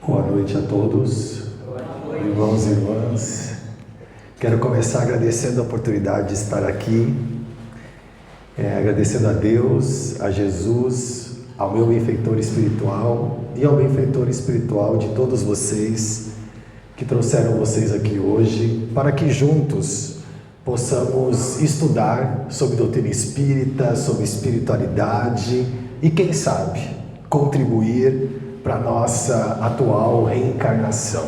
Boa noite a todos, irmãos e irmãs. Quero começar agradecendo a oportunidade de estar aqui, agradecendo a Deus, a Jesus, ao meu benfeitor espiritual e ao benfeitor espiritual de todos vocês que trouxeram vocês aqui hoje, para que juntos possamos estudar sobre doutrina espírita, sobre espiritualidade e, quem sabe, contribuir para a nossa atual reencarnação.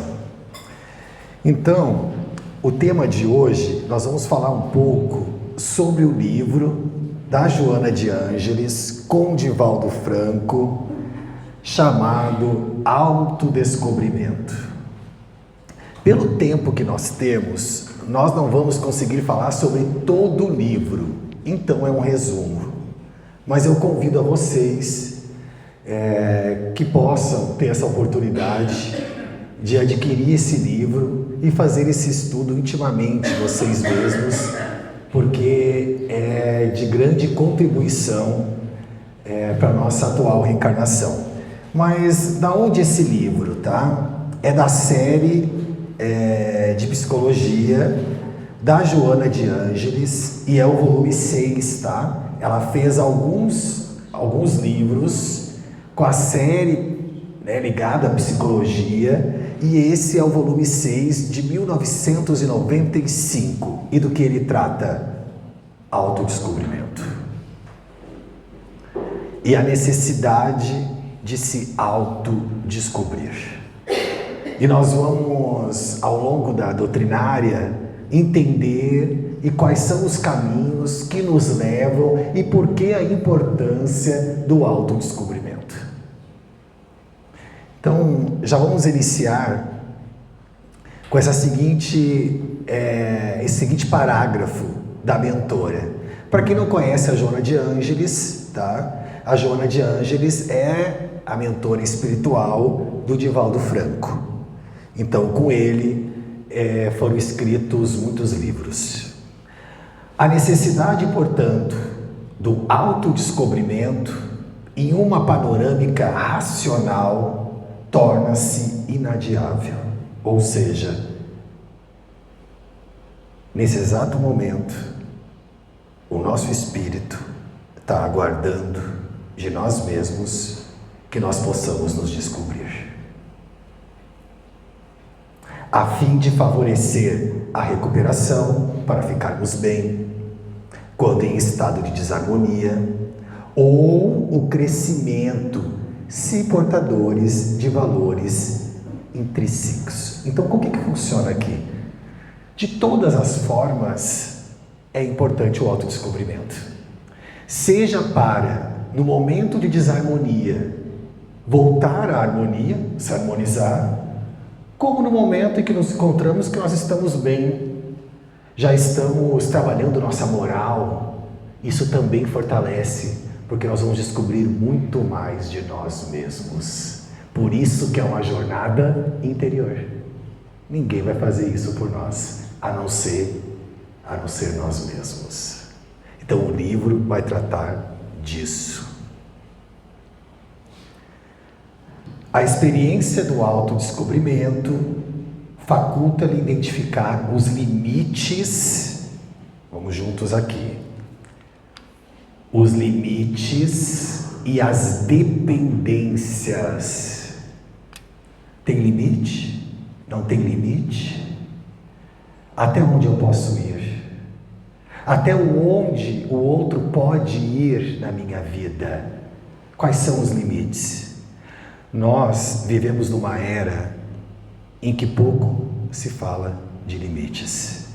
Então, o tema de hoje, nós vamos falar um pouco sobre o livro da Joana de Ângeles, com Divaldo Franco, chamado Autodescobrimento. Pelo tempo que nós temos, nós não vamos conseguir falar sobre todo o livro, então é um resumo. Mas eu convido a vocês que possam ter essa oportunidade de adquirir esse livro e fazer esse estudo intimamente vocês mesmos, porque é de grande contribuição para a nossa atual reencarnação. Mas da onde esse livro, tá? É da série de psicologia da Joana de Ângeles e é o volume 6, tá? Ela fez alguns livros com a série ligada à psicologia, e esse é o volume 6 de 1995. E do que ele trata? Autodescobrimento. E a necessidade de se autodescobrir. E nós vamos, ao longo da doutrinária, entender e quais são os caminhos que nos levam e por que a importância do autodescobrimento. Então, já vamos iniciar com esse seguinte parágrafo da mentora. Para quem não conhece a Joana de Ângeles, tá? A Joana de Ângeles é a mentora espiritual do Divaldo Franco. Então, com ele foram escritos muitos livros. A necessidade, portanto, do autodescobrimento em uma panorâmica racional torna-se inadiável. Ou seja, nesse exato momento, o nosso espírito está aguardando de nós mesmos que nós possamos nos descobrir, a fim de favorecer a recuperação para ficarmos bem, quando em estado de desarmonia, ou o crescimento, se portadores de valores intrínsecos. Então, como que funciona aqui? De todas as formas, é importante o autodescobrimento. Seja para, no momento de desarmonia, voltar à harmonia, se harmonizar, como no momento em que nos encontramos que nós estamos bem, já estamos trabalhando nossa moral. Isso também fortalece, porque nós vamos descobrir muito mais de nós mesmos. Por isso que é uma jornada interior. Ninguém vai fazer isso por nós, a não ser nós mesmos. Então o livro vai tratar disso. A experiência do autodescobrimento faculta-lhe identificar os limites. Vamos juntos aqui. Os limites e as dependências. Tem limite? Não tem limite? Até onde eu posso ir? Até onde o outro pode ir na minha vida? Quais são os limites? Nós vivemos numa era em que pouco se fala de limites.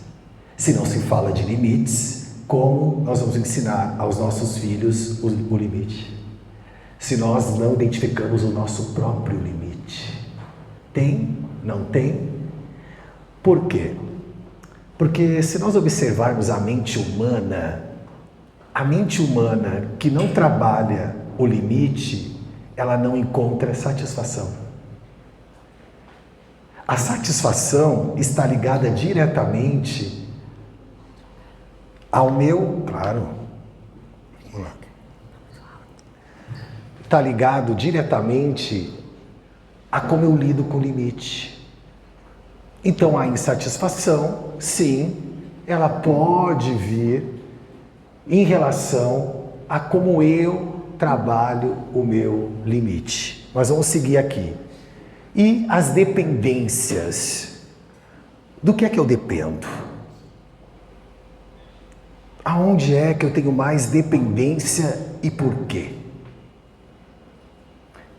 Se não se fala de limites, como nós vamos ensinar aos nossos filhos o limite? Se nós não identificamos o nosso próprio limite. Tem? Não tem? Por quê? Porque se nós observarmos a mente humana que não trabalha o limite, ela não encontra satisfação. A satisfação está ligada diretamente ao meu, claro, vamos lá. Está ligado diretamente a como eu lido com o limite. Então a insatisfação, sim, ela pode vir em relação a como eu trabalho o meu limite. Mas vamos seguir aqui. E as dependências. Do que é que eu dependo? Aonde é que eu tenho mais dependência e por quê?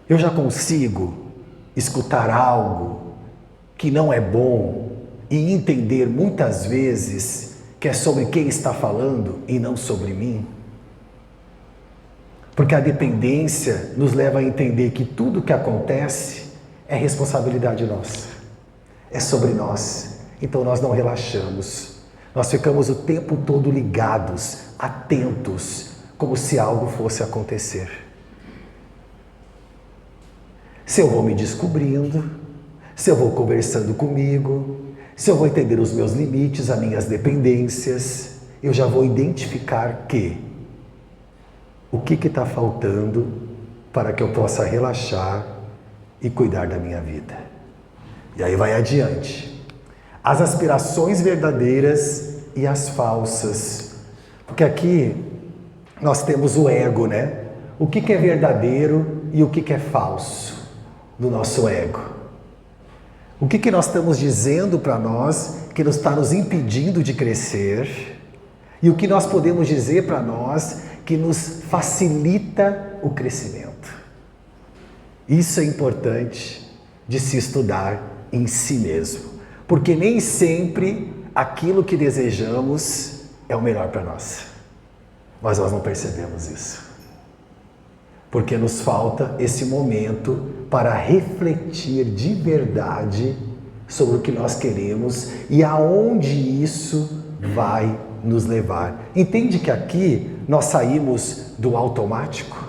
Eu já consigo escutar algo que não é bom e entender muitas vezes que é sobre quem está falando e não sobre mim? Porque a dependência nos leva a entender que tudo que acontece é responsabilidade nossa, é sobre nós. Então nós não relaxamos, nós ficamos o tempo todo ligados, atentos, como se algo fosse acontecer. Se eu vou me descobrindo, se eu vou conversando comigo, se eu vou entender os meus limites, as minhas dependências, eu já vou identificar o que está faltando para que eu possa relaxar e cuidar da minha vida. E aí vai adiante. As aspirações verdadeiras e as falsas. Porque aqui nós temos o ego, né? O que é verdadeiro e o que é falso no nosso ego. O que nós estamos dizendo para nós que está nos impedindo de crescer e o que nós podemos dizer para nós que nos facilita o crescimento. Isso é importante de se estudar em si mesmo, porque nem sempre aquilo que desejamos é o melhor para nós, mas nós não percebemos isso, porque nos falta esse momento para refletir de verdade sobre o que nós queremos e aonde isso vai nos levar. Entende que aqui nós saímos do automático?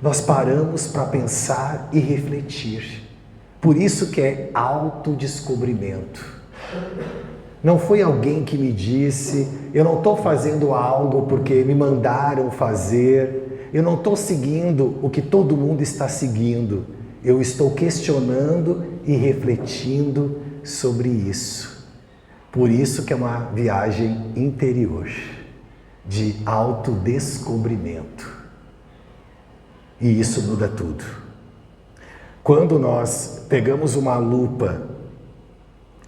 Nós paramos para pensar e refletir. Por isso que é autodescobrimento. Não foi alguém que me disse, eu não estou fazendo algo porque me mandaram fazer, eu não estou seguindo o que todo mundo está seguindo. Eu estou questionando e refletindo sobre isso. Por isso que é uma viagem interior, de autodescobrimento. E isso muda tudo. Quando nós pegamos uma lupa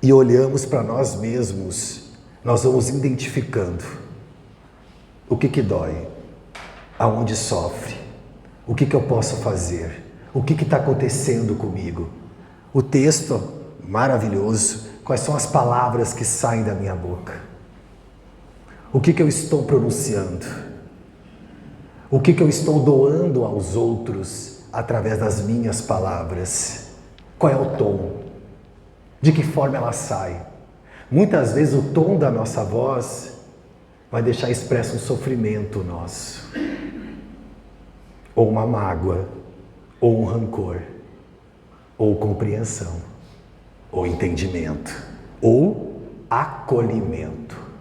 e olhamos para nós mesmos, nós vamos identificando o que dói, aonde sofre, o que eu posso fazer, o que está acontecendo comigo. O texto maravilhoso, quais são as palavras que saem da minha boca, o que eu estou pronunciando, o que eu estou doando aos outros através das minhas palavras, qual é o tom, de que forma ela sai. Muitas vezes o tom da nossa voz vai deixar expresso um sofrimento nosso, ou uma mágoa, ou um rancor, ou compreensão, ou entendimento, ou acolhimento.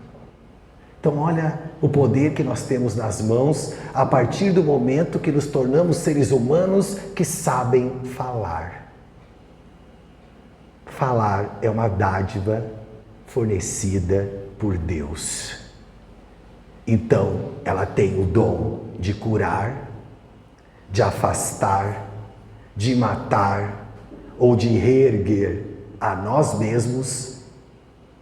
Então olha o poder que nós temos nas mãos a partir do momento que nos tornamos seres humanos que sabem falar. Falar é uma dádiva fornecida por Deus. Então ela tem o dom de curar, de afastar, de matar ou de reerguer a nós mesmos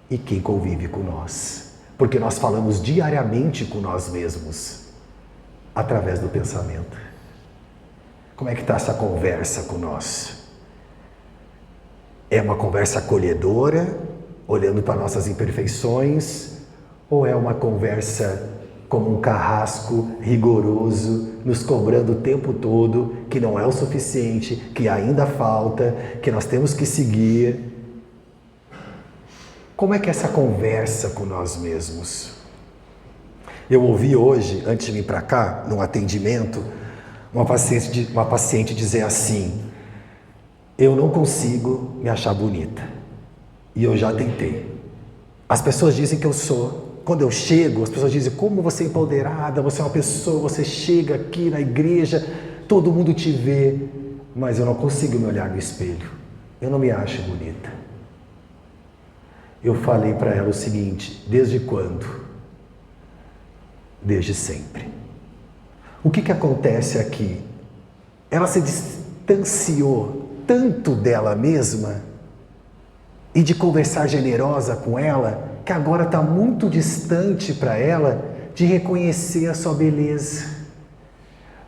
e quem convive com nós. Porque nós falamos diariamente com nós mesmos, através do pensamento. Como é que está essa conversa com nós? É uma conversa acolhedora, olhando para nossas imperfeições, ou é uma conversa como um carrasco rigoroso, nos cobrando o tempo todo que não é o suficiente, que ainda falta, que nós temos que seguir? Como é que é essa conversa com nós mesmos? Eu ouvi hoje, antes de vir para cá, num atendimento, uma paciente dizer assim: eu não consigo me achar bonita. E eu já tentei. As pessoas dizem que eu sou. Quando eu chego, as pessoas dizem: como você é empoderada, você é uma pessoa, você chega aqui na igreja, todo mundo te vê. mas eu não consigo me olhar no espelho. Eu não me acho bonita. Eu falei para ela o seguinte: desde quando? Desde sempre. O que acontece aqui? Ela se distanciou tanto dela mesma e de conversar generosa com ela, que agora está muito distante para ela de reconhecer a sua beleza.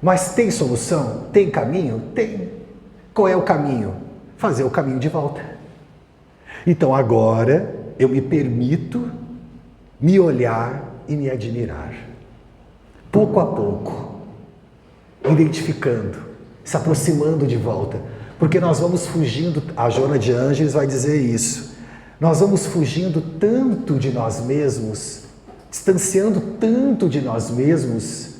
Mas tem solução? Tem caminho? Tem. Qual é o caminho? Fazer o caminho de volta. Então agora eu me permito me olhar e me admirar. Pouco a pouco, identificando, se aproximando de volta. Porque nós vamos fugindo, a Joana de Ângeles vai dizer isso, nós vamos fugindo tanto de nós mesmos, distanciando tanto de nós mesmos,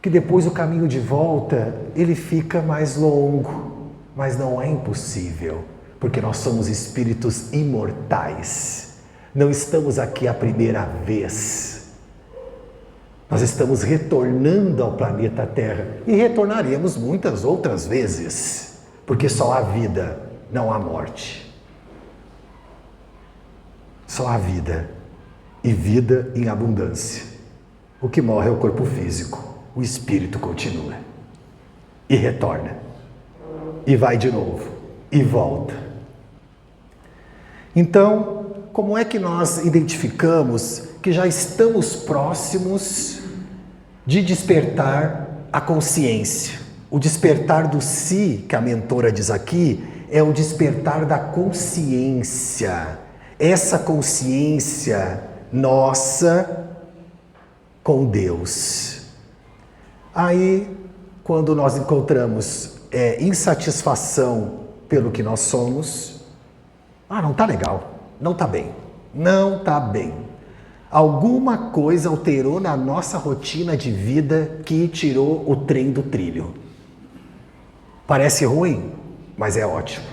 que depois o caminho de volta, ele fica mais longo, mas não é impossível, porque nós somos espíritos imortais, não estamos aqui a primeira vez, nós estamos retornando ao planeta Terra e retornaremos muitas outras vezes, porque só há vida, não há morte. Só há vida, e vida em abundância. O que morre é o corpo físico, o espírito continua, e retorna, e vai de novo, e volta. Então, como é que nós identificamos que já estamos próximos de despertar a consciência? O despertar do si, que a mentora diz aqui, é o despertar da consciência. Essa consciência nossa com Deus. Aí, quando nós encontramos insatisfação pelo que nós somos, não está legal, não está bem, não está bem. Alguma coisa alterou na nossa rotina de vida que tirou o trem do trilho. Parece ruim, mas é ótimo,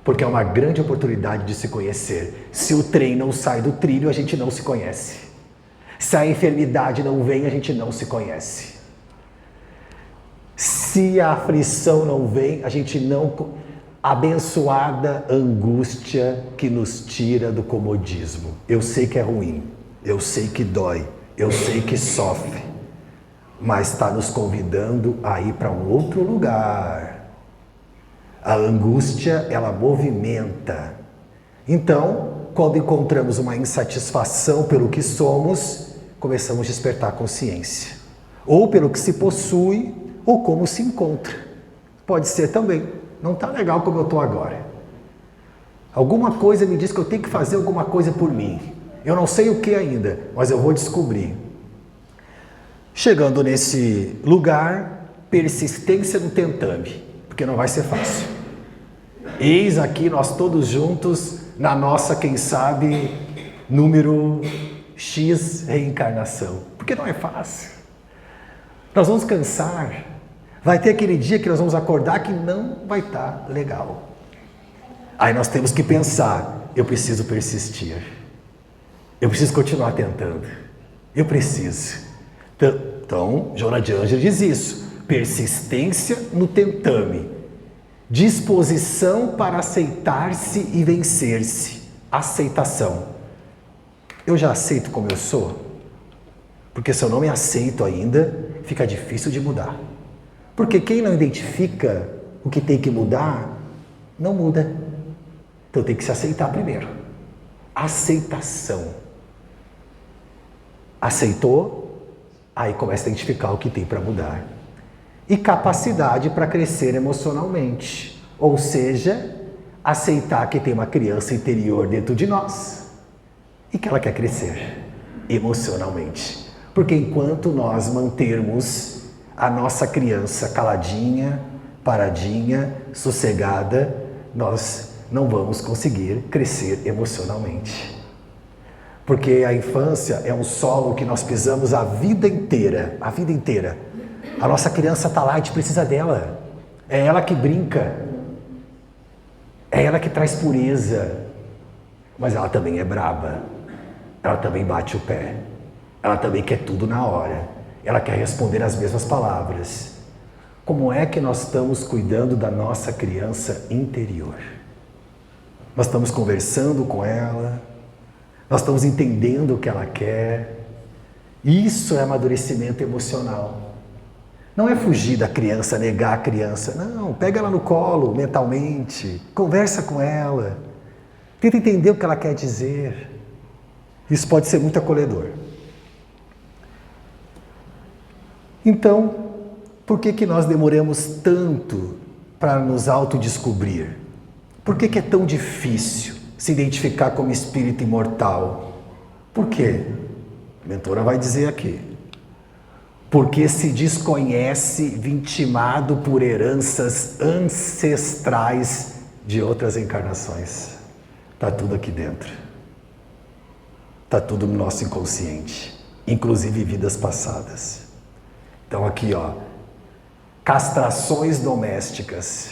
porque é uma grande oportunidade de se conhecer. Se o trem não sai do trilho, a gente não se conhece. Se a enfermidade não vem, a gente não se conhece. Se a aflição não vem, a gente não... Abençoada angústia que nos tira do comodismo. Eu sei que é ruim, eu sei que dói, eu sei que sofre, mas está nos convidando a ir para um outro lugar. A angústia, ela movimenta. Então, quando encontramos uma insatisfação pelo que somos, começamos a despertar a consciência. Ou pelo que se possui, ou como se encontra. Pode ser também. Não está legal como eu estou agora. Alguma coisa me diz que eu tenho que fazer alguma coisa por mim. Eu não sei o que ainda, mas eu vou descobrir. Chegando nesse lugar, persistência no tentame, porque não vai ser fácil. Eis aqui nós todos juntos na nossa, quem sabe, número X reencarnação, porque não é fácil. Nós vamos cansar, vai ter aquele dia que nós vamos acordar que não vai estar legal. Aí nós temos que pensar, eu preciso persistir, eu preciso continuar tentando, eu preciso. Então, Joana de Ângeles diz isso, persistência no tentame, disposição para aceitar-se e vencer-se, aceitação. Eu já aceito como eu sou? Porque se eu não me aceito ainda, fica difícil de mudar. Porque quem não identifica o que tem que mudar, não muda. Então tem que se aceitar primeiro. Aceitação. Aceitou, aí começa a identificar o que tem para mudar. E capacidade para crescer emocionalmente. Ou seja, aceitar que tem uma criança interior dentro de nós e que ela quer crescer emocionalmente. Porque enquanto nós mantermos a nossa criança caladinha, paradinha, sossegada, nós não vamos conseguir crescer emocionalmente. Porque a infância é um solo que nós pisamos a vida inteira, a vida inteira. A nossa criança está lá, a gente precisa dela. É ela que brinca. É ela que traz pureza. Mas ela também é braba. Ela também bate o pé. Ela também quer tudo na hora. Ela quer responder as mesmas palavras. como é que nós estamos cuidando da nossa criança interior. Nós estamos conversando com ela, nós estamos entendendo o que ela quer. Isso é amadurecimento emocional. Não é fugir da criança, negar a criança. Não, pega ela no colo mentalmente, conversa com ela, tenta entender o que ela quer dizer. Isso pode ser muito acolhedor. Então, por que nós demoramos tanto para nos autodescobrir? Por que é tão difícil se identificar como espírito imortal? Por quê? A mentora vai dizer aqui. Porque se desconhece vitimado por heranças ancestrais de outras encarnações. Está tudo aqui dentro. Está tudo no nosso inconsciente, inclusive vidas passadas. Então aqui, ó, castrações domésticas.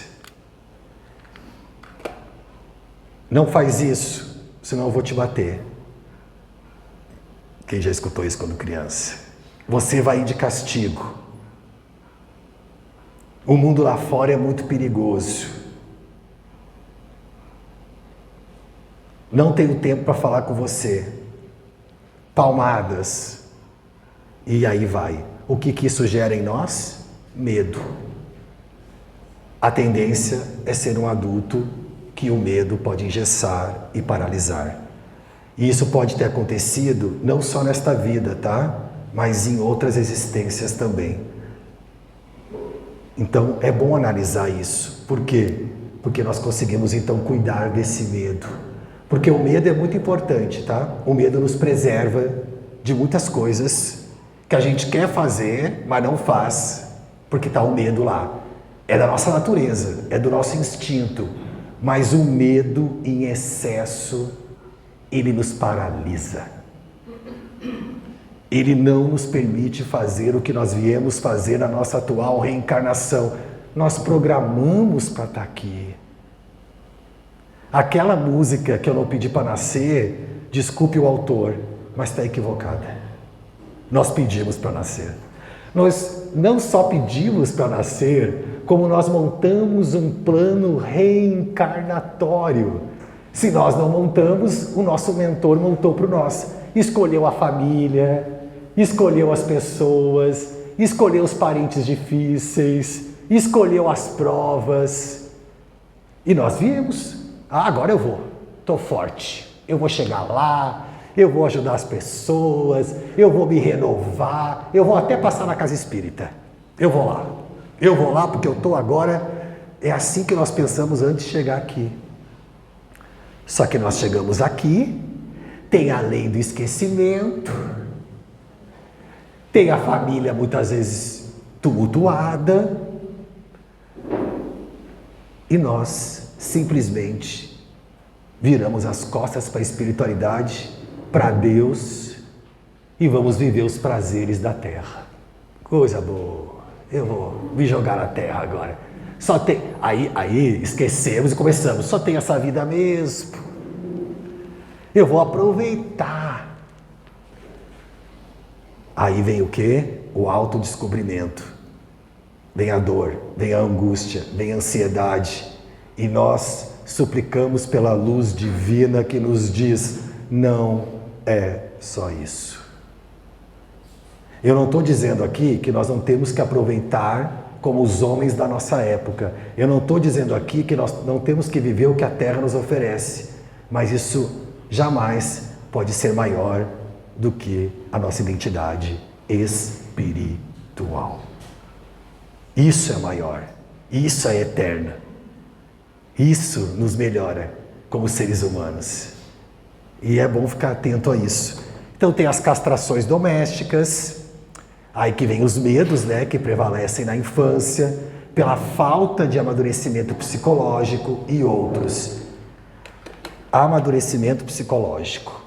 Não faz isso, senão eu vou te bater. Quem já escutou isso quando criança? Você vai ir de castigo. O mundo lá fora é muito perigoso. Não tenho tempo para falar com você. Palmadas. E aí vai. O que isso gera em nós? Medo. A tendência é ser um adulto que o medo pode engessar e paralisar. E isso pode ter acontecido não só nesta vida, tá? Mas em outras existências também. Então é bom analisar isso. Por quê? Porque nós conseguimos então cuidar desse medo. Porque o medo é muito importante, tá? O medo nos preserva de muitas coisas que a gente quer fazer, mas não faz, porque está o medo lá. É da nossa natureza, é do nosso instinto. Mas o medo em excesso, ele nos paralisa. Ele não nos permite fazer o que nós viemos fazer na nossa atual reencarnação. Nós programamos para estar aqui. Aquela música que eu não pedi para nascer, desculpe o autor, mas está equivocada. Nós pedimos para nascer. Nós não só pedimos para nascer, como nós montamos um plano reencarnatório. Se nós não montamos, o nosso mentor montou para nós. Escolheu a família, escolheu as pessoas, escolheu os parentes difíceis, escolheu as provas. E nós viemos. Agora eu vou. Estou forte. Eu vou chegar lá, eu vou ajudar as pessoas, eu vou me renovar, eu vou até passar na casa espírita. Eu vou lá. Eu vou lá porque eu estou agora. É assim que nós pensamos antes de chegar aqui. Só que nós chegamos aqui, tem a lei do esquecimento, tem a família muitas vezes tumultuada, e nós simplesmente viramos as costas para a espiritualidade, para Deus, e vamos viver os prazeres da terra. Coisa boa, eu vou me jogar na terra agora. Só tem, aí esquecemos e começamos, só tem essa vida mesmo. Eu vou aproveitar. Aí vem o quê? O autodescobrimento. Vem a dor, vem a angústia, vem a ansiedade. E nós suplicamos pela luz divina que nos diz, não é só isso. Eu não estou dizendo aqui que nós não temos que aproveitar como os homens da nossa época. Eu não estou dizendo aqui que nós não temos que viver o que a Terra nos oferece. Mas isso jamais pode ser maior do que a nossa identidade espiritual. Isso é maior. Isso é eterno. Isso nos melhora como seres humanos. E é bom ficar atento a isso. Então tem as castrações domésticas. Aí que vem os medos, né, que prevalecem na infância, pela falta de amadurecimento psicológico e outros. Amadurecimento psicológico,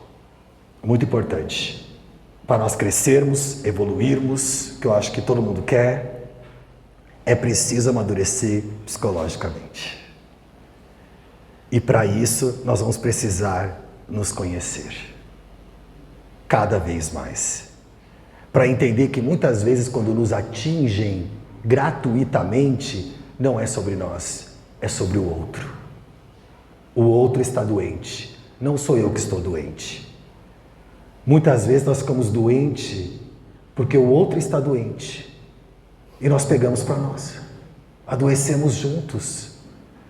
muito importante. Para nós crescermos, evoluirmos, que eu acho que todo mundo quer, é preciso amadurecer psicologicamente. E para isso, nós vamos precisar nos conhecer. Cada vez mais. Para entender que muitas vezes quando nos atingem gratuitamente, não é sobre nós, é sobre o outro. O outro está doente, não sou eu que estou doente. Muitas vezes nós ficamos doentes porque o outro está doente e nós pegamos para nós, adoecemos juntos,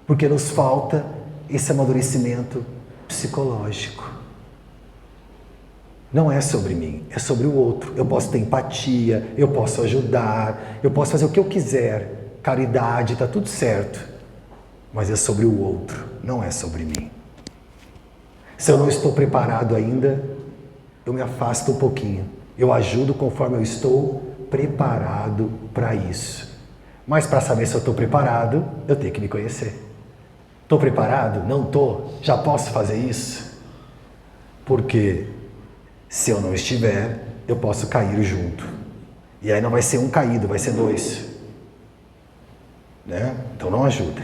porque nos falta esse amadurecimento psicológico. Não é sobre mim, é sobre o outro. Eu posso ter empatia, eu posso ajudar, eu posso fazer o que eu quiser, caridade, está tudo certo, mas é sobre o outro, não é sobre mim. Se eu não estou preparado ainda, eu me afasto um pouquinho, eu ajudo conforme eu estou preparado para isso. Mas para saber se eu estou preparado, eu tenho que me conhecer. Estou preparado? Não estou? Já posso fazer isso? Porque se eu não estiver, eu posso cair junto. E aí não vai ser um caído, vai ser dois. Né? Então não ajuda.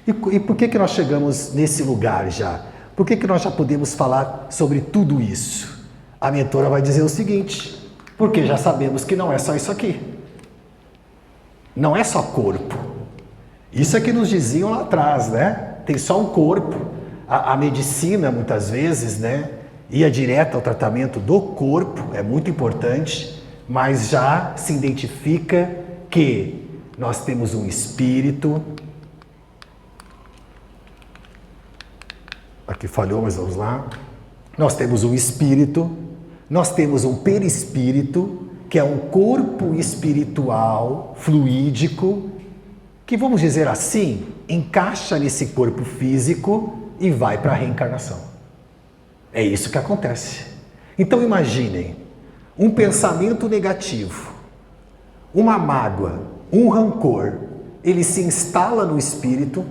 E por que nós chegamos nesse lugar já? Por que nós já podemos falar sobre tudo isso? A mentora vai dizer o seguinte, porque já sabemos que não é só isso aqui. Não é só corpo. Isso é que nos diziam lá atrás, né? Tem só um corpo. A medicina, muitas vezes, né, ia direto ao tratamento do corpo, é muito importante, mas já se identifica que nós temos um espírito. Aqui falhou, mas vamos lá. Nós temos um espírito, nós temos um perispírito, que é um corpo espiritual, fluídico, que, vamos dizer assim, encaixa nesse corpo físico e vai para a reencarnação. É isso que acontece. Então imaginem, um pensamento negativo, uma mágoa, um rancor, ele se instala no espírito,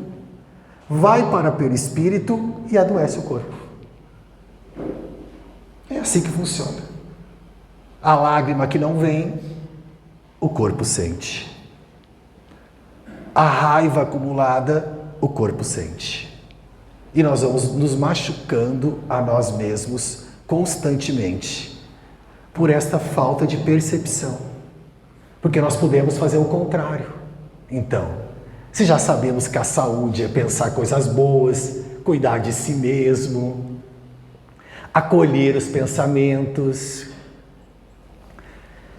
vai para o perispírito e adoece o corpo. É assim que funciona. A lágrima que não vem, o corpo sente. A raiva acumulada, o corpo sente. E nós vamos nos machucando a nós mesmos constantemente por esta falta de percepção. Porque nós podemos fazer o contrário. Então, se já sabemos que a saúde é pensar coisas boas, cuidar de si mesmo, acolher os pensamentos.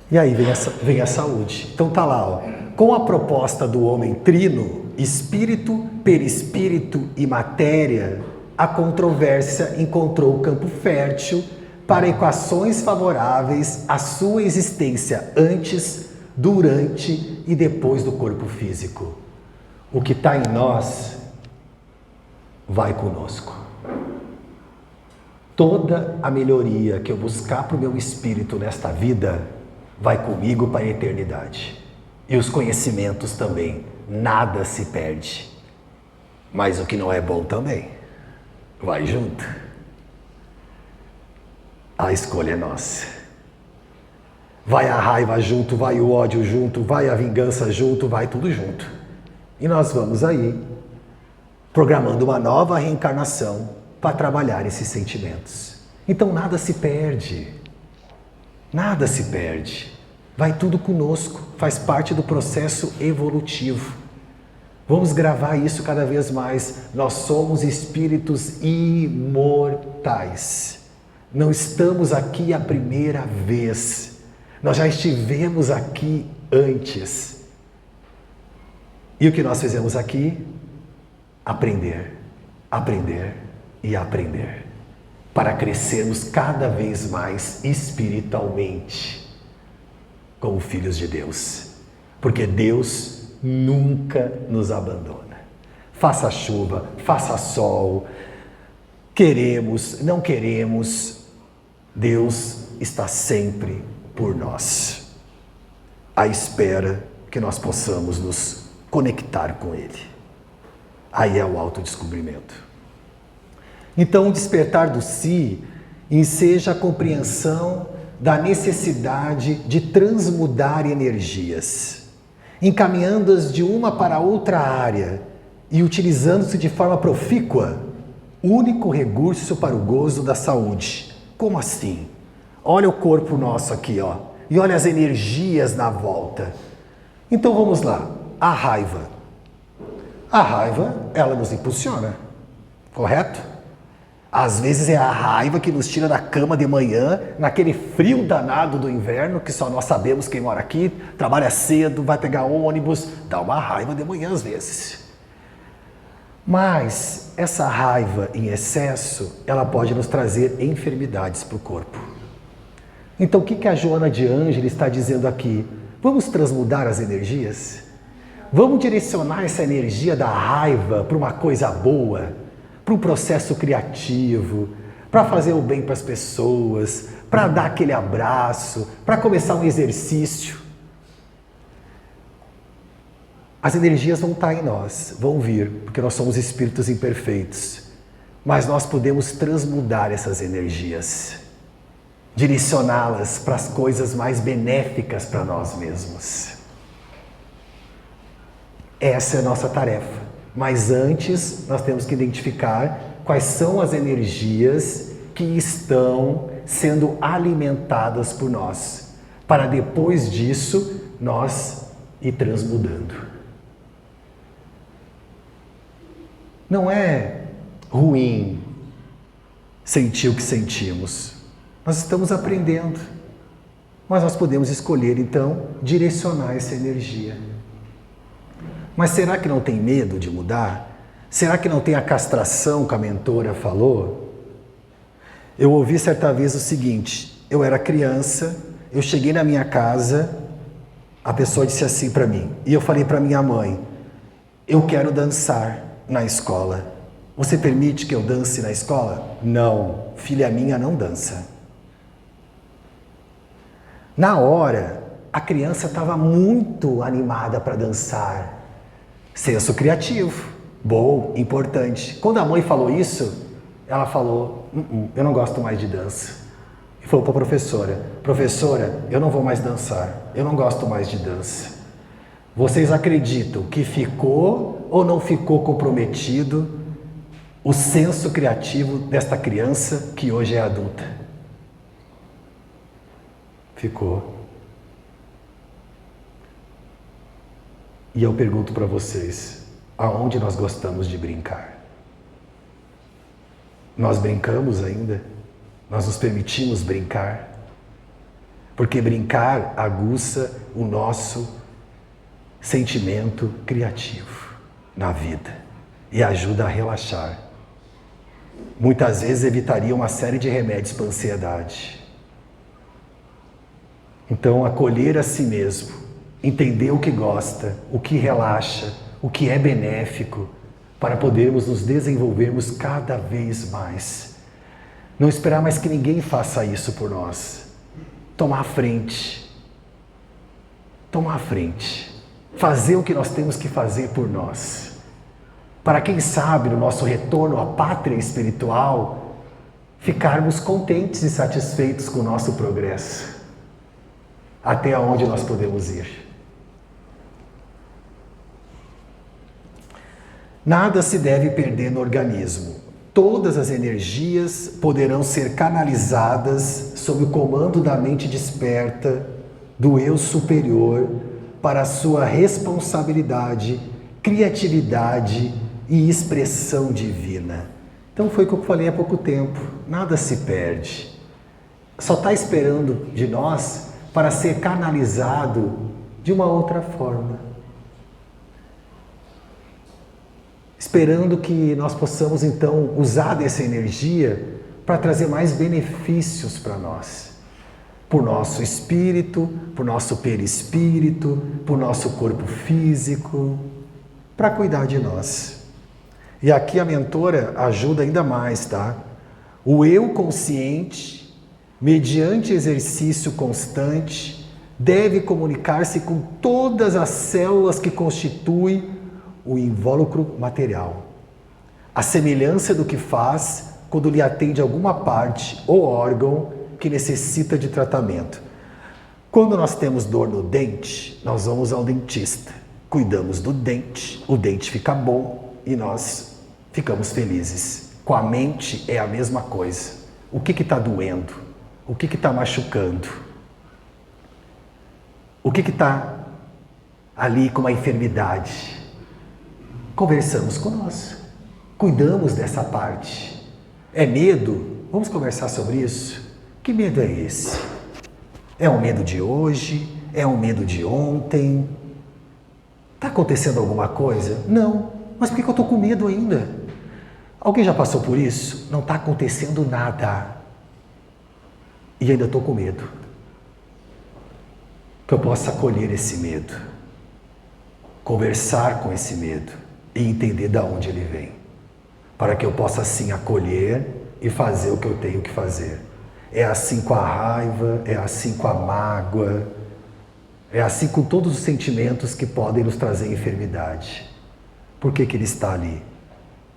E aí vem a saúde. Então tá lá, ó. Com a proposta do homem trino, espírito, perispírito e matéria, a controvérsia encontrou campo fértil para equações favoráveis à sua existência antes, durante e depois do corpo físico. O que está em nós vai conosco. Toda a melhoria que eu buscar para o meu espírito nesta vida vai comigo para a eternidade. E os conhecimentos também. Nada se perde. Mas o que não é bom também vai junto. A escolha é nossa. Vai a raiva junto, vai o ódio junto, vai a vingança junto, vai tudo junto. E nós vamos aí programando uma nova reencarnação para trabalhar esses sentimentos. Então nada se perde. Nada se perde. Vai tudo conosco, faz parte do processo evolutivo. Vamos gravar isso cada vez mais. Nós somos espíritos imortais. Não estamos aqui a primeira vez. Nós já estivemos aqui antes. E o que nós fizemos aqui? Aprender, aprender e aprender. Para crescermos cada vez mais espiritualmente. Como filhos de Deus, porque Deus nunca nos abandona. Faça chuva, faça sol, queremos, não queremos, Deus está sempre por nós, à espera que nós possamos nos conectar com Ele. Aí é o autodescobrimento. Então, o despertar do si enseja a compreensão da necessidade de transmudar energias, encaminhando-as de uma para outra área e utilizando-se de forma profícua, único recurso para o gozo da saúde. Como assim? Olha o corpo nosso aqui, ó, e olha as energias na volta. Então vamos lá, a raiva. A raiva, ela nos impulsiona, correto? Às vezes é a raiva que nos tira da cama de manhã, naquele frio danado do inverno, que só nós sabemos quem mora aqui, trabalha cedo, vai pegar ônibus, dá uma raiva de manhã às vezes. Mas essa raiva em excesso, ela pode nos trazer enfermidades para o corpo. Então o que a Joana de Ângeles está dizendo aqui? Vamos transmudar as energias? Vamos direcionar essa energia da raiva para uma coisa boa, para um processo criativo, para fazer o bem para as pessoas, para dar aquele abraço, para começar um exercício. As energias vão estar em nós, vão vir, porque nós somos espíritos imperfeitos. Mas nós podemos transmudar essas energias, direcioná-las para as coisas mais benéficas para nós mesmos. Essa é a nossa tarefa. Mas antes, nós temos que identificar quais são as energias que estão sendo alimentadas por nós, para depois disso, nós ir transmudando. Não é ruim sentir o que sentimos. Nós estamos aprendendo, mas nós podemos escolher, então, direcionar essa energia. Mas será que não tem medo de mudar? Será que não tem a castração que a mentora falou? Eu ouvi certa vez o seguinte, eu era criança, eu cheguei na minha casa, a pessoa disse assim para mim, e eu falei para minha mãe, eu quero dançar na escola. Você permite que eu dance na escola? Não, filha minha não dança. Na hora, a criança estava muito animada para dançar. Senso criativo, bom, importante. Quando a mãe falou isso, ela falou, eu não gosto mais de dança. E falou para a professora, professora, eu não vou mais dançar, eu não gosto mais de dança. Vocês acreditam que ficou ou não ficou comprometido o senso criativo desta criança que hoje é adulta? Ficou. E eu pergunto para vocês, aonde nós gostamos de brincar? Nós brincamos ainda? Nós nos permitimos brincar? Porque brincar aguça o nosso sentimento criativo na vida e ajuda a relaxar. Muitas vezes evitaria uma série de remédios para a ansiedade. Então, acolher a si mesmo, entender o que gosta, o que relaxa, o que é benéfico, para podermos nos desenvolvermos cada vez mais. Não esperar mais que ninguém faça isso por nós. Tomar a frente. Tomar a frente. Fazer o que nós temos que fazer por nós. Para quem sabe, no nosso retorno à pátria espiritual, ficarmos contentes e satisfeitos com o nosso progresso. Até onde nós podemos ir. Nada se deve perder no organismo. Todas as energias poderão ser canalizadas sob o comando da mente desperta, do eu superior, para a sua responsabilidade, criatividade e expressão divina. Então foi o que eu falei há pouco tempo. Nada se perde. Só está esperando de nós para ser canalizado de uma outra forma. Esperando que nós possamos então usar dessa energia para trazer mais benefícios para nós. Por nosso espírito, por nosso perispírito, por nosso corpo físico, para cuidar de nós. E aqui a mentora ajuda ainda mais, tá? O eu consciente, mediante exercício constante, deve comunicar-se com todas as células que constituem o invólucro material. A semelhança do que faz quando lhe atende alguma parte ou órgão que necessita de tratamento. Quando nós temos dor no dente, nós vamos ao dentista. Cuidamos do dente, o dente fica bom e nós ficamos felizes. Com a mente é a mesma coisa. O que está doendo? O que está machucando? O que está ali com uma enfermidade. Conversamos com nós, cuidamos dessa parte. É medo? Vamos conversar sobre isso? Que medo é esse? É um medo de hoje? É um medo de ontem? Está acontecendo alguma coisa? Não. Mas por que eu estou com medo ainda? Alguém já passou por isso? Não está acontecendo nada. E ainda estou com medo. Que eu possa acolher esse medo. Conversar com esse medo. E entender de onde ele vem. Para que eu possa assim acolher e fazer o que eu tenho que fazer. É assim com a raiva, é assim com a mágoa, é assim com todos os sentimentos que podem nos trazer enfermidade. Por que ele está ali?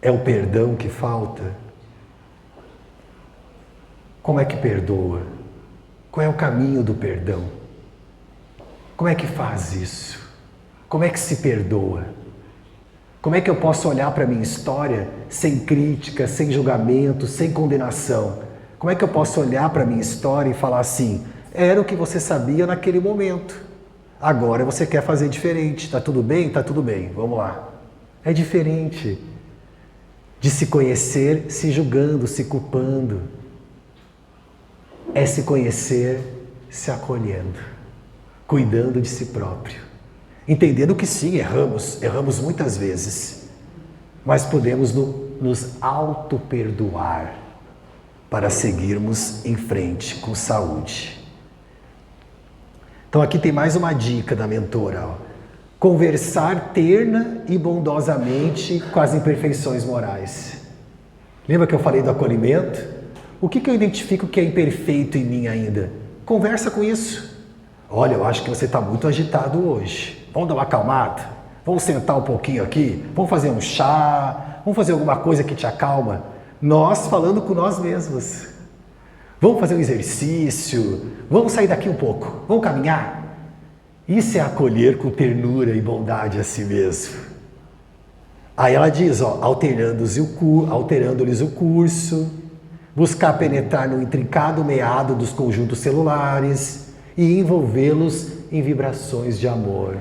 É o perdão que falta? Como é que perdoa? Qual é o caminho do perdão? Como é que faz isso? Como é que se perdoa? Como é que eu posso olhar para a minha história sem crítica, sem julgamento, sem condenação? Como é que eu posso olhar para a minha história e falar assim, era o que você sabia naquele momento, agora você quer fazer diferente, tá tudo bem? Tá tudo bem, vamos lá. É diferente de se conhecer se julgando, se culpando. É se conhecer se acolhendo, cuidando de si próprio. Entendendo que sim, erramos muitas vezes, mas podemos nos auto-perdoar para seguirmos em frente com saúde. Então aqui tem mais uma dica da mentora. Conversar terna e bondosamente com as imperfeições morais. Lembra que eu falei do acolhimento? O que eu identifico que é imperfeito em mim ainda? Conversa com isso. Olha, eu acho que você está muito agitado hoje. Vamos dar uma acalmada? Vamos sentar um pouquinho aqui? Vamos fazer um chá? Vamos fazer alguma coisa que te acalma? Nós falando com nós mesmos. Vamos fazer um exercício? Vamos sair daqui um pouco? Vamos caminhar? Isso é acolher com ternura e bondade a si mesmo. Aí ela diz, alterando-lhes o curso, buscar penetrar no intrincado meado dos conjuntos celulares e envolvê-los em vibrações de amor.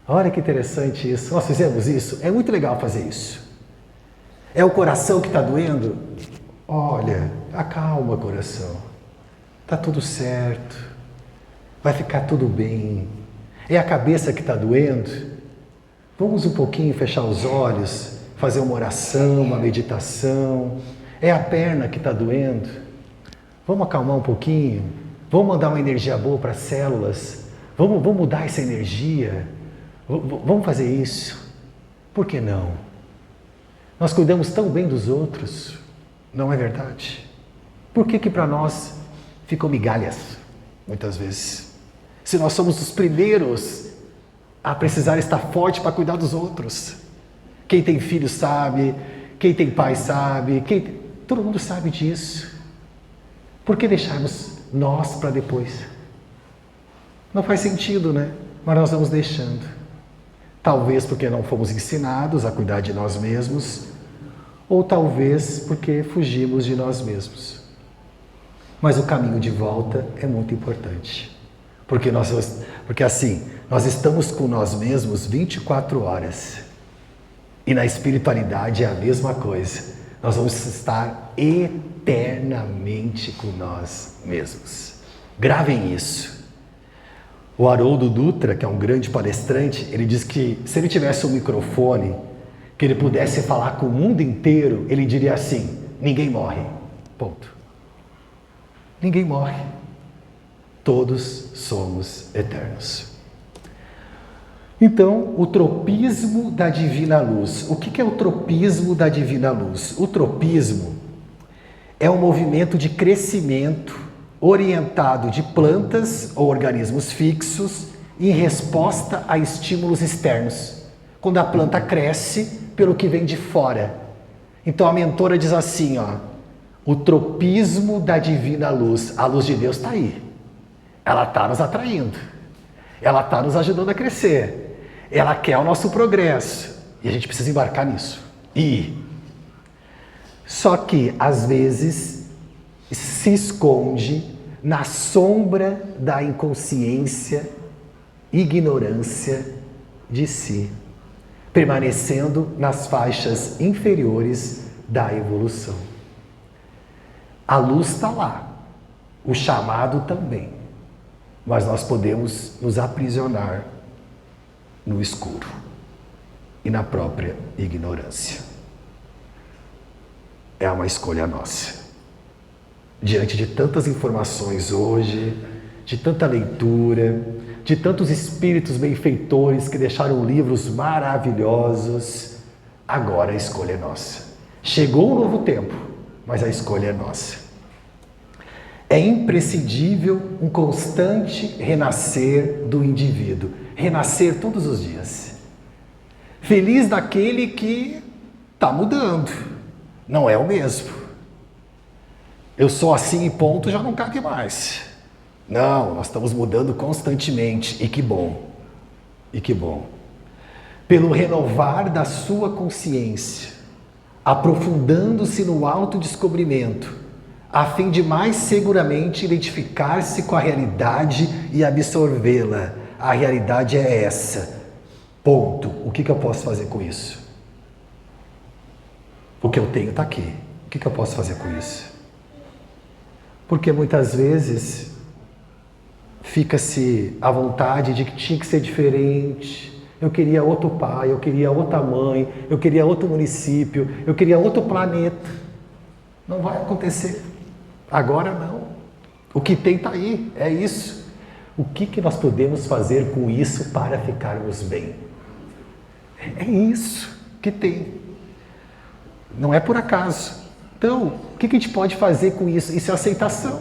Olha que interessante isso. Nós fizemos isso. É muito legal fazer isso. É o coração que está doendo? Olha, acalma coração. Está tudo certo. Vai ficar tudo bem. É a cabeça que está doendo? Vamos um pouquinho fechar os olhos, fazer uma oração, uma meditação. É a perna que está doendo? Vamos acalmar um pouquinho? Vamos mandar uma energia boa para as células? Vamos mudar essa energia? Vamos fazer isso? Por que não? Nós cuidamos tão bem dos outros, não é verdade? Por que para nós ficam migalhas, muitas vezes? Se nós somos os primeiros a precisar estar forte para cuidar dos outros. Quem tem filho sabe, quem tem pai sabe, todo mundo sabe disso. Por que deixarmos nós para depois? Não faz sentido, né? Mas nós vamos deixando. Talvez porque não fomos ensinados a cuidar de nós mesmos, ou talvez porque fugimos de nós mesmos. Mas o caminho de volta é muito importante. Porque assim, nós estamos com nós mesmos 24 horas. E na espiritualidade é a mesma coisa. Nós vamos estar eternamente com nós mesmos. Gravem isso. O Haroldo Dutra, que é um grande palestrante, ele diz que se ele tivesse um microfone, que ele pudesse falar com o mundo inteiro, ele diria assim, ninguém morre. Ponto. Ninguém morre. Todos somos eternos. Então, o tropismo da divina luz. O que é o tropismo da divina luz? O tropismo é um movimento de crescimento orientado de plantas ou organismos fixos em resposta a estímulos externos. Quando a planta cresce pelo que vem de fora. Então a mentora diz assim, o tropismo da divina luz. A luz de Deus está aí. Ela está nos atraindo. Ela está nos ajudando a crescer. Ela quer o nosso progresso. E a gente precisa embarcar nisso. Só que, às vezes, se esconde na sombra da inconsciência ignorância de si, permanecendo nas faixas inferiores da evolução. A luz está lá, o chamado também, mas nós podemos nos aprisionar no escuro e na própria ignorância. É uma escolha nossa. Diante de tantas informações hoje, de tanta leitura, de tantos espíritos benfeitores que deixaram livros maravilhosos, agora a escolha é nossa. Chegou um novo tempo, mas a escolha é nossa. É imprescindível um constante renascer do indivíduo, renascer todos os dias. Feliz daquele que está mudando, não é o mesmo. Eu sou assim e ponto, já não cabe mais. Não, nós estamos mudando constantemente, e que bom, e que bom. Pelo renovar da sua consciência, aprofundando-se no autodescobrimento, a fim de mais seguramente identificar-se com a realidade e absorvê-la. A realidade é essa. Ponto. O que eu posso fazer com isso? O que eu tenho está aqui. O que eu posso fazer com isso? Porque muitas vezes fica-se à vontade de que tinha que ser diferente. Eu queria outro pai, eu queria outra mãe, eu queria outro município, eu queria outro planeta. Não vai acontecer. Agora não. O que tem está aí, é isso. O que nós podemos fazer com isso para ficarmos bem? É isso que tem. Não é por acaso. Então, o que a gente pode fazer com isso? Isso é aceitação.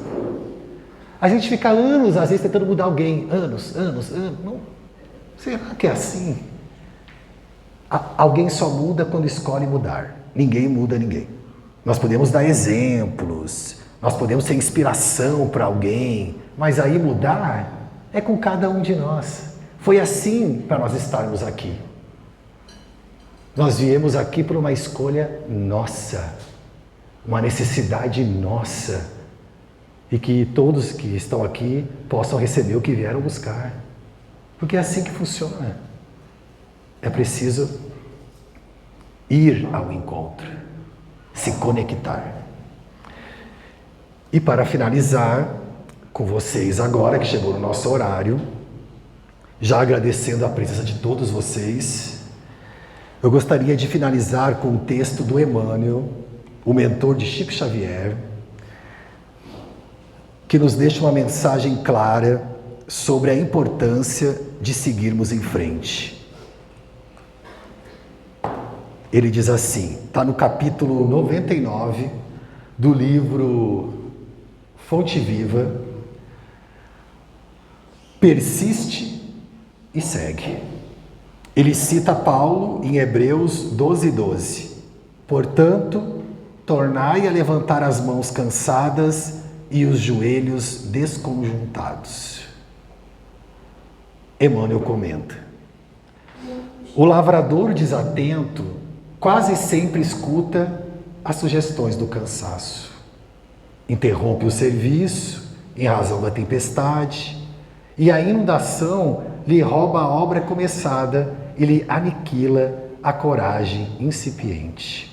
A gente fica anos, às vezes, tentando mudar alguém. Anos. Não. Será que é assim? Alguém só muda quando escolhe mudar. Ninguém muda ninguém. Nós podemos dar exemplos, nós podemos ser inspiração para alguém, mas aí mudar é com cada um de nós. Foi assim para nós estarmos aqui. Nós viemos aqui por uma escolha nossa, uma necessidade nossa, e que todos que estão aqui possam receber o que vieram buscar. Porque é assim que funciona. É preciso ir ao encontro, se conectar. E para finalizar com vocês agora, que chegou no nosso horário, já agradecendo a presença de todos vocês, eu gostaria de finalizar com o texto do Emmanuel, o mentor de Chico Xavier, que nos deixa uma mensagem clara sobre a importância de seguirmos em frente. Ele diz assim, está no capítulo 99 do livro Fonte Viva: persiste e segue. Ele cita Paulo em Hebreus 12:12. Portanto, tornai a levantar as mãos cansadas e os joelhos desconjuntados. Emmanuel comenta: o lavrador desatento quase sempre escuta as sugestões do cansaço. Interrompe o serviço em razão da tempestade, e a inundação lhe rouba a obra começada e lhe aniquila a coragem incipiente.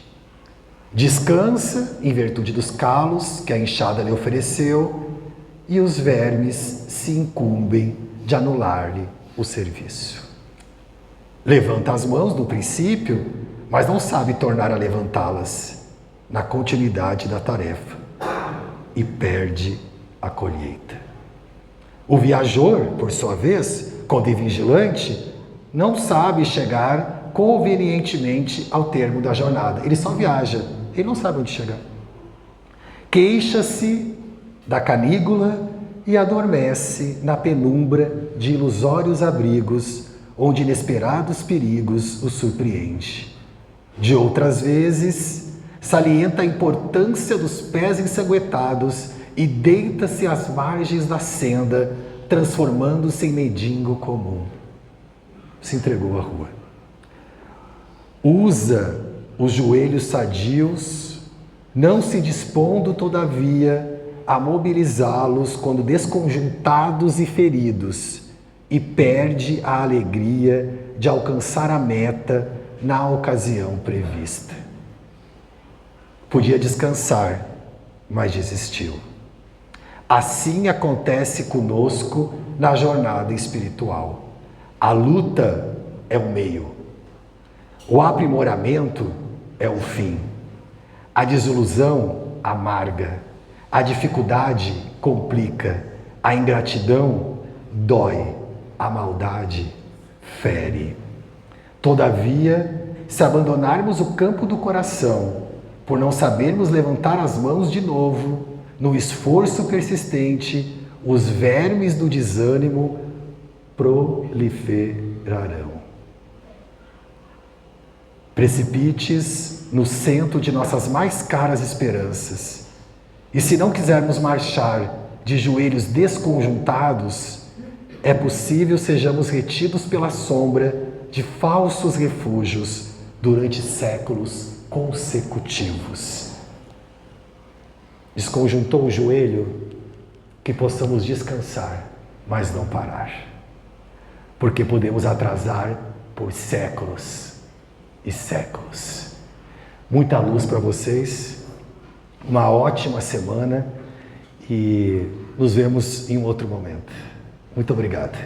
Descansa em virtude dos calos que a enxada lhe ofereceu, e os vermes se incumbem de anular-lhe o serviço. Levanta as mãos no princípio, mas não sabe tornar a levantá-las na continuidade da tarefa, e perde a colheita. O viajor, por sua vez, quando é vigilante, não sabe chegar convenientemente ao termo da jornada. Ele só viaja, ele não sabe onde chegar. Queixa-se da canícula e adormece na penumbra de ilusórios abrigos, onde inesperados perigos o surpreende. De outras vezes, salienta a importância dos pés ensanguentados e deita-se às margens da senda, transformando-se em mendigo comum. Se entregou à rua. Usa os joelhos sadios, não se dispondo, todavia, a mobilizá-los quando desconjuntados e feridos, e perde a alegria de alcançar a meta na ocasião prevista. Podia descansar, mas desistiu. Assim acontece conosco na jornada espiritual. A luta é o meio, o aprimoramento é o fim. A desilusão amarga, a dificuldade complica, a ingratidão dói, a maldade fere. Todavia, se abandonarmos o campo do coração, por não sabermos levantar as mãos de novo, no esforço persistente, os vermes do desânimo proliferarão. Precipite no centro de nossas mais caras esperanças. E se não quisermos marchar de joelhos desconjuntados, é possível sejamos retidos pela sombra de falsos refúgios durante séculos consecutivos. Desconjuntou o joelho? Que possamos descansar, mas não parar. Porque podemos atrasar por séculos e séculos. Muita luz para vocês, uma ótima semana e nos vemos em um outro momento. Muito obrigado.